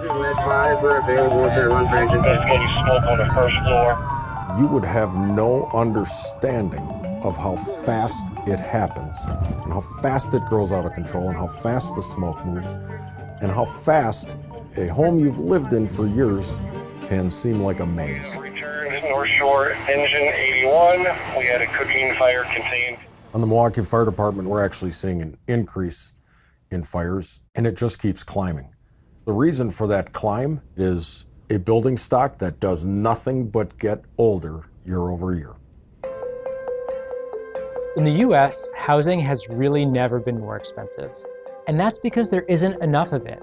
5, we're available if everyone's ready to There's going to be smoke on the first floor. You would have no understanding of how fast it happens and how fast it grows out of control and how fast the smoke moves and how fast a home you've lived in for years can seem like a maze. Returned North Shore Engine 81. We had a cooking fire contained. On the Milwaukee Fire Department, we're actually seeing an increase in fires, and it just keeps climbing. The reason for that climb is a building stock that does nothing but get older year over year. In the US, housing has really never been more expensive. And that's because there isn't enough of it.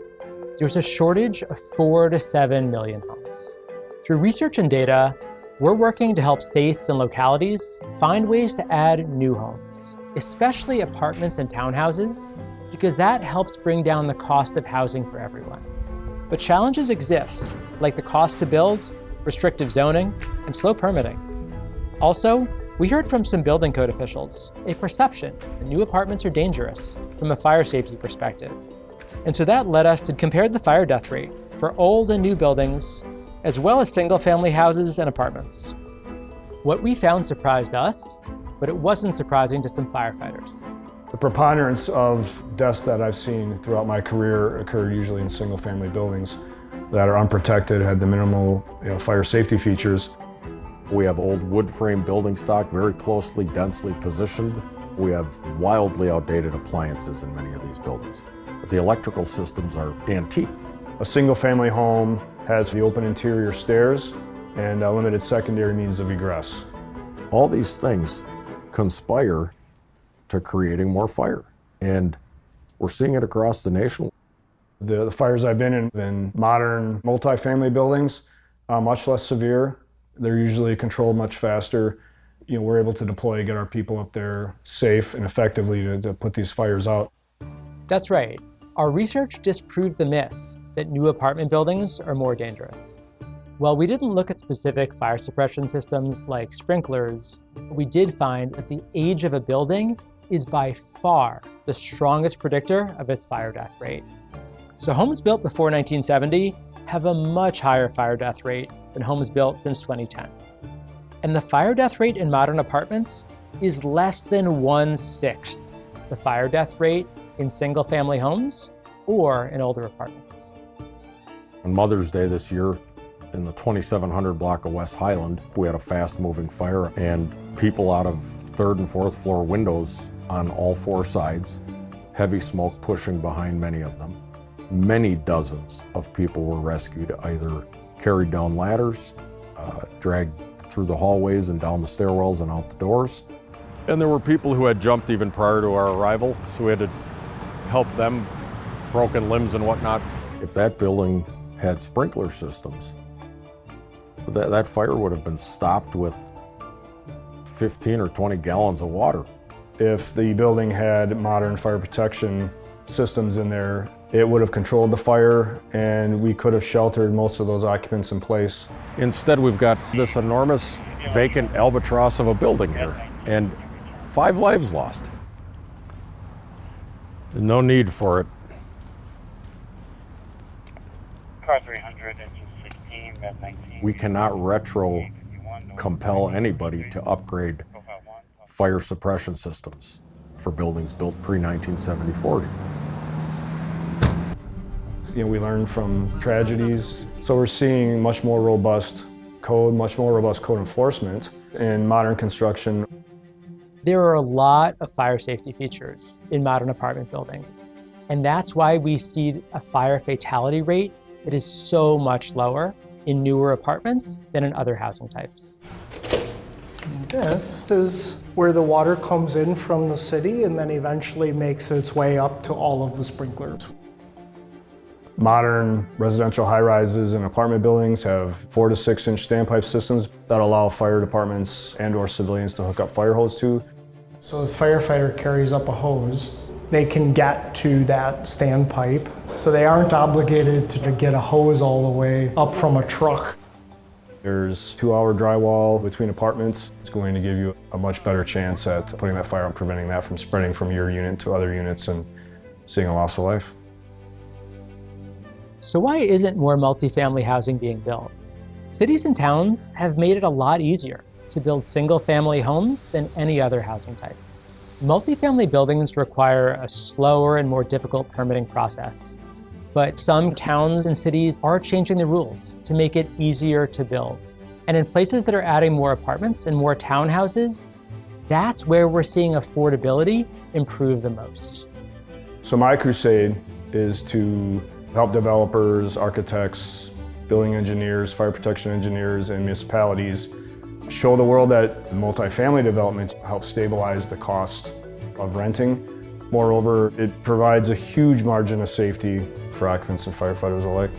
There's a shortage of 4 to 7 million homes. Through research and data, we're working to help states and localities find ways to add new homes, especially apartments and townhouses, because that helps bring down the cost of housing for everyone. But challenges exist, like the cost to build, restrictive zoning, and slow permitting. Also, we heard from some building code officials a perception that new apartments are dangerous from a fire safety perspective. And so that led us to compare the fire death rate for old and new buildings, as well as single-family houses and apartments. What we found surprised us, but it wasn't surprising to some firefighters. The preponderance of deaths that I've seen throughout my career occurred usually in single-family buildings that are unprotected, had the minimal fire safety features. We have old wood frame building stock, very closely, densely positioned. We have wildly outdated appliances in many of these buildings. But the electrical systems are antique. A single-family home has the open interior stairs and limited secondary means of egress. All these things conspire to creating more fire, and we're seeing it across the nation. The fires I've been in modern multifamily buildings, much less severe. They're usually controlled much faster. We're able to deploy, get our people up there safe and effectively to put these fires out. That's right. Our research disproved the myth that new apartment buildings are more dangerous. While we didn't look at specific fire suppression systems like sprinklers, we did find that the age of a building is by far the strongest predictor of its fire death rate. So homes built before 1970 have a much higher fire death rate than homes built since 2010. And the fire death rate in modern apartments is less than 1/6 the fire death rate in single-family homes or in older apartments. On Mother's Day this year, in the 2700 block of West Highland, we had a fast-moving fire, and people out of 3rd and 4th floor windows on all 4 sides, heavy smoke pushing behind many of them. Many dozens of people were rescued, either carried down ladders, dragged through the hallways and down the stairwells and out the doors. And there were people who had jumped even prior to our arrival, so we had to help them, broken limbs and whatnot. If that building had sprinkler systems, that fire would have been stopped with 15 or 20 gallons of water. If the building had modern fire protection systems in there, it would have controlled the fire and we could have sheltered most of those occupants in place. Instead, we've got this enormous vacant albatross of a building here and 5 lives lost. No need for it. Car 300, engine 16, Met 19. We cannot compel anybody to upgrade fire suppression systems for buildings built pre-1974. We learn from tragedies, so we're seeing much more robust code enforcement in modern construction. There are a lot of fire safety features in modern apartment buildings, and that's why we see a fire fatality rate that is so much lower in newer apartments than in other housing types. This is where the water comes in from the city and then eventually makes its way up to all of the sprinklers. Modern residential high-rises and apartment buildings have 4 to 6 inch standpipe systems that allow fire departments and/or civilians to hook up fire hose to. So the firefighter carries up a hose. They can get to that standpipe, so they aren't obligated to get a hose all the way up from a truck. There's 2-hour drywall between apartments. It's going to give you a much better chance at putting that fire out, preventing that from spreading from your unit to other units and seeing a loss of life. So why isn't more multifamily housing being built? Cities and towns have made it a lot easier to build single-family homes than any other housing type. Multifamily buildings require a slower and more difficult permitting process. But some towns and cities are changing the rules to make it easier to build. And in places that are adding more apartments and more townhouses, that's where we're seeing affordability improve the most. So my crusade is to help developers, architects, building engineers, fire protection engineers, and municipalities show the world that multifamily developments help stabilize the cost of renting. Moreover, it provides a huge margin of safety for occupants and firefighters alike.